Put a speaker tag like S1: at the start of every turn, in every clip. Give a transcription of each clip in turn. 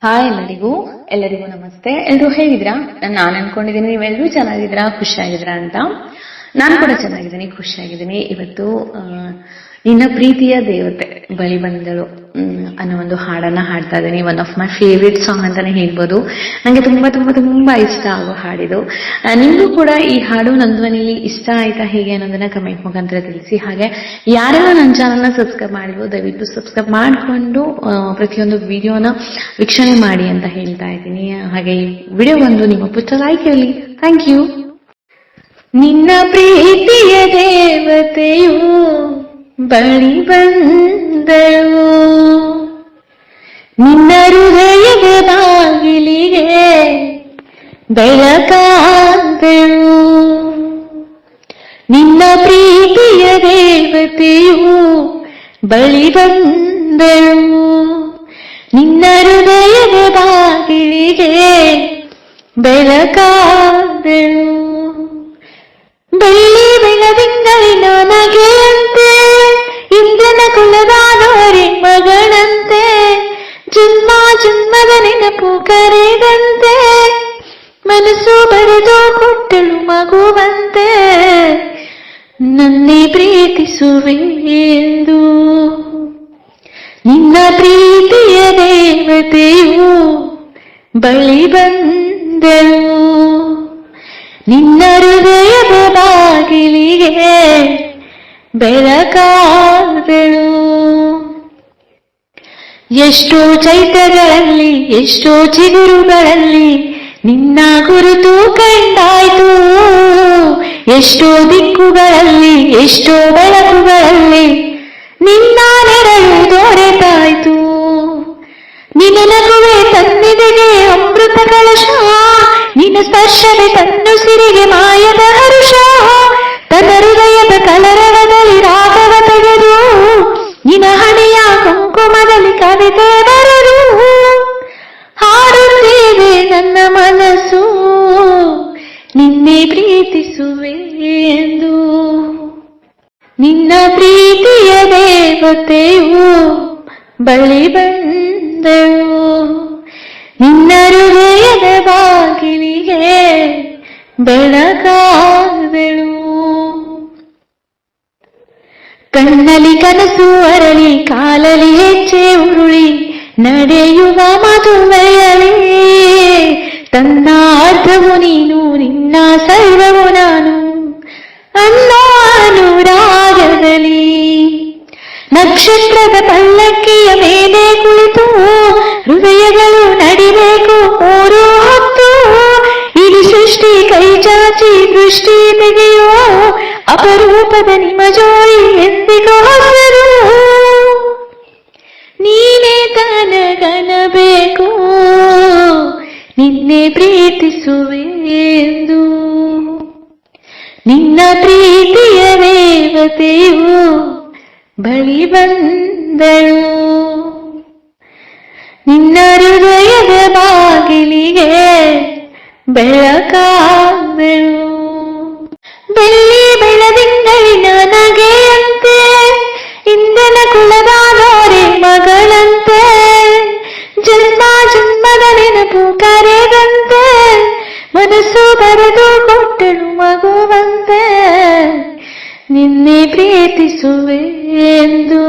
S1: Hi ಎಲ್ಲರಿಗೂ ನಮಸ್ತೆ. ಎಲ್ರು ಹೇಗಿದ್ದೀರಾ? ನಾನು ಅನ್ಕೊಂಡಿದ್ದೀನಿ ನೀವೆಲ್ಲರೂ ಚೆನ್ನಾಗಿದ್ದೀರಾ, ಖುಷಿಯಾಗಿದ್ದೀರಾ ಅಂತ. ನಾನು ಕೂಡ ಚೆನ್ನಾಗಿದ್ದೀನಿ, ಖುಷಿಯಾಗಿದ್ದೀನಿ. ಇವತ್ತು ನಿನ್ನ ಪ್ರೀತಿಯ ದೇವತೆ ಬಳಿ ಬಂದಳು ಅನ್ನೋ ಒಂದು ಹಾಡನ್ನ ಹಾಡ್ತಾ ಇದ್ದೀನಿ. One of my favourite song ಅಂತಾನೆ ಹೇಳ್ಬೋದು. ನಂಗೆ ತುಂಬಾ ತುಂಬಾ ತುಂಬಾ ಇಷ್ಟ ಆಗೋ ಹಾಡಿದು. ನಿಮಗೂ ಕೂಡ ಈ ಹಾಡು ನನ್ನ ಧ್ವನಿಲಿ ಇಷ್ಟ ಆಯ್ತಾ ಹೇಗೆ ಅನ್ನೋದನ್ನ ಕಮೆಂಟ್ ಮುಖಾಂತರ ತಿಳಿಸಿ. ಹಾಗೆ ಯಾರೆಲ್ಲ ನನ್ನ ಚಾನಲ್ನ ಸಬ್ಸ್ಕ್ರೈಬ್ ಮಾಡಿದ್ರು ದಯವಿಟ್ಟು ಸಬ್ಸ್ಕ್ರೈಬ್ ಮಾಡಿಕೊಂಡು ಪ್ರತಿಯೊಂದು ವಿಡಿಯೋನ ವೀಕ್ಷಣೆ ಮಾಡಿ ಅಂತ ಹೇಳ್ತಾ ಇದ್ದೀನಿ. ಹಾಗೆ ಈ ವಿಡಿಯೋ ಬಂದು ನಿಮ್ಮ ಪುಟ್ಟ ಲೈಕ್ ಇರಲಿ. Thank you. ನಿನ್ನ ಪ್ರೀತಿಯ ದೇವತೆಯು ಬಳಿ ಬಂದಳು, ನಿನ್ನ ಹೃದಯದ ಬಾಗಿಲಿಗೆ ಬೆಳಕಾದಳು. ನಿನ್ನ ಪ್ರೀತಿಯ ದೇವತೆಯು ಬಳಿ ಬಂದಳು, ನಿನ್ನ ಹೃದಯದ ಬಾಗಿಲಿಗೆ ಬೆಳಕಾದಳು. ಬೆಳ್ಳಿ ಬೆಳದಿಂಗಳಿನ ನಗೆಯಂತೆ, ಇಂದ್ರನ ಕುಲದಾದವರೇ ಮಗಳಂತೆ, ಜನ್ಮ ಜನ್ಮದ ನೆನಪು ಕರೆದಂತೆ, ಮನಸ್ಸು ಬರೆದು ಕೊಟ್ಟಳು ಮಗುವಂತೆ, ನನ್ನೇ ಪ್ರೀತಿಸುವೆ ಎಂದು. ನಿನ್ನ ಪ್ರೀತಿಯ ದೇವತೆಯು ಬಳಿ ಬಂದಳು, ನಿನ್ನ ಹೃದಯದ ಬಾಗಿಲಿಗೆ ಬೆಳಕಾದಳು. ಎಷ್ಟೋ ಚೈತ್ರಗಳಲ್ಲಿ ಎಷ್ಟೋ ಚಿಗುರುಗಳಲ್ಲಿ ನಿನ್ನ ಗುರುತು ಕಂಡಾಯ್ತು, ಎಷ್ಟೋ ದಿಕ್ಕುಗಳಲ್ಲಿ ಎಷ್ಟೋ ಬೆಳಕುಗಳಲ್ಲಿ ನಿನ್ನ ನೆರಳು ದೊರೆತಾಯ್ತು. ನಿನ್ನ ನಗುವೆ ತನ್ನೆದೆಗೆ ಅಮೃತ ಕಲಶ, ನಿನ್ನ ಸ್ಪರ್ಶವೇ ತನ್ನುಸಿರಿಗೆ ಮಾಯದ ಹರುಷ. ತನ್ನ ಹೃದಯದ ಕಲರವದಲ್ಲಿ ರಾಗವ ತೆಗೆದು, ನಿನ್ನ ಹಣೆಯ ಕುಂಕುಮದಲ್ಲಿ ಕವಿತೆ ಬರೆದು, ಹಾಡುತ್ತೇವೆ ನನ್ನ ಮನಸ್ಸು ನಿನ್ನೆ ಪ್ರೀತಿಸುವೆ ಎಂದು. ನಿನ್ನ ಪ್ರೀತಿಯ ದೇವತೆಯು ಬಳಿ ಬಂದಳು, ನಿನ್ನ ಹೃದಯದ ಬಾಗಿಲಿಗೆ ಬೆಳಕಾದಳು. ಕಣ್ಣಲ್ಲಿ ಕನಸು ಅರಳಿ ಕಾಲಲ್ಲಿ ಹೆಜ್ಜೆ ಉರುಳಿ ನಡೆಯುವ ಮದುವೆಯಲಿ, ತನ್ನ ಅರ್ಧವು ನೀನು ನಿನ್ನ ಸರ್ವವು ನಾನು ಅನ್ನೋ ಅನುರಾಗದಲ್ಲಿ, ನಕ್ಷತ್ರದ ಪಲ್ಲಕ್ಕಿಯ ಮೇಲೆ ಕುಳಿತು ಹೃದಯಗಳು ನಡಿಬೇಕು ಮೂರು ಹೊತ್ತು. ಇಡೀ ಸೃಷ್ಟಿ ಕೈ ಚಾಚಿ ದೃಷ್ಟಿ ತೆಗೆಯೋ ಅಪರೂಪದ ನಿಮ್ಮ ಜೋಡಿ ಎಂದಿಗೂ ಹೊಸರು. ನೀನೇ ತನಗನಬೇಕು ನಿನ್ನೆ ಪ್ರೀತಿಸುವೆ ಎಂದು. ನಿನ್ನ ಪ್ರೀತಿಯ ದೇವತೆಯು ಬಳಿ ಬಂದಳು, ನಿನ್ನ ಹೃದಯದ ಬಾಗಿಲಿಗೆ ಬೆಳಕಾದಳು. ಬೆಳ್ಳಿ ಬೆಳದಿಂಗಳಿನ ನಗೆಯಂತೆ, ಇಂದ್ರನ ಕುಲದಾದವರೇ ಮಗಳಂತೆ, ಜನ್ಮ ಜನ್ಮದ ನೆನಪು ಕರೆದಂತೆ, ಮನಸ್ಸು ಬರೆದು ಕೊಟ್ಟಳು ಮಗುವಂತೆ, ನಿನ್ನೆ ಪ್ರೀತಿಸುವೆ ಎಂದು.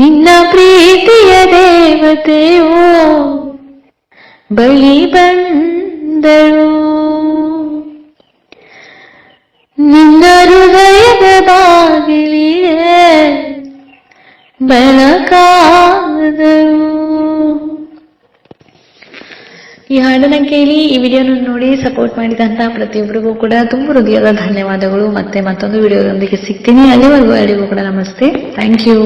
S1: ನಿನ್ನ ಪ್ರೀತಿಯ ದೇವತೆಯು ಬಳಿ ಬಂದಳು, ನಿನ್ನ ಹೃದಯದ ಬಾಗಿಲಿಗೆ ಬೆಳಕಾದಳು. ಈ ಹಾಡನ್ನ ಕೇಳಿ ಈ ವಿಡಿಯೋನ ನೋಡಿ ಸಪೋರ್ಟ್ ಮಾಡಿದಂತ ಪ್ರತಿಯೊಬ್ಬರಿಗೂ ಕೂಡ ತುಂಬ ಹೃದಯದ ಧನ್ಯವಾದಗಳು. ಮತ್ತೆ ಮತ್ತೊಂದು ವಿಡಿಯೋದೊಂದಿಗೆ ಸಿಗ್ತೀನಿ. ಅಲ್ಲಿವರೆಗೂ ಎಲ್ಲರಿಗೂ ಕೂಡ ನಮಸ್ತೆ. Thank you.